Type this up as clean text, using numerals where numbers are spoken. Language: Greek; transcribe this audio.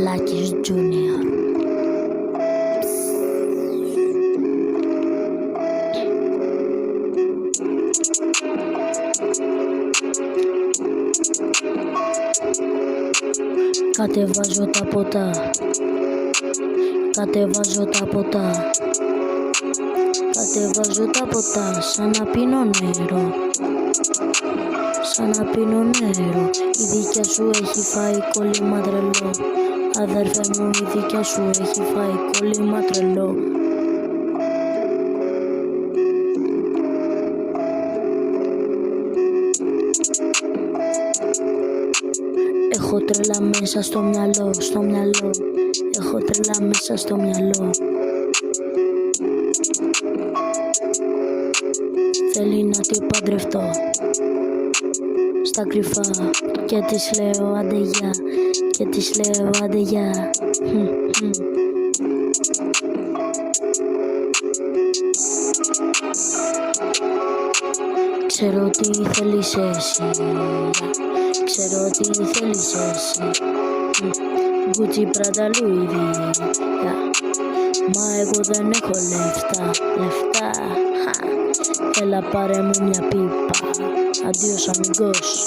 Lakis Junior. Κατεβάζω τα ποτά, κατεβάζω τα ποτά, κατεβάζω τα ποτά, σαν να πίνω νερό, σαν να πίνω νερό. Η δικιά σου έχει φάει κόλλημα τρελό, αδέρφε μου, η δικιά σου έχει φάει κόλλημα τρελό. Έχω τρέλα μέσα στο μυαλό, στο μυαλό. Έχω τρέλα μέσα στο μυαλό. Θέλει να την παντρευτώ στα κρυφά και της λέω άντε γεια, και της λέω άντε γεια. Ξέρω τι θέλεις εσύ, ξέρω τι θέλεις εσύ. Gucci, Prada, Louis V, μα εγώ δεν έχω λεφτά, λεφτά. Έλα πάρε μου μια πίπα, αντίος αμιγκός.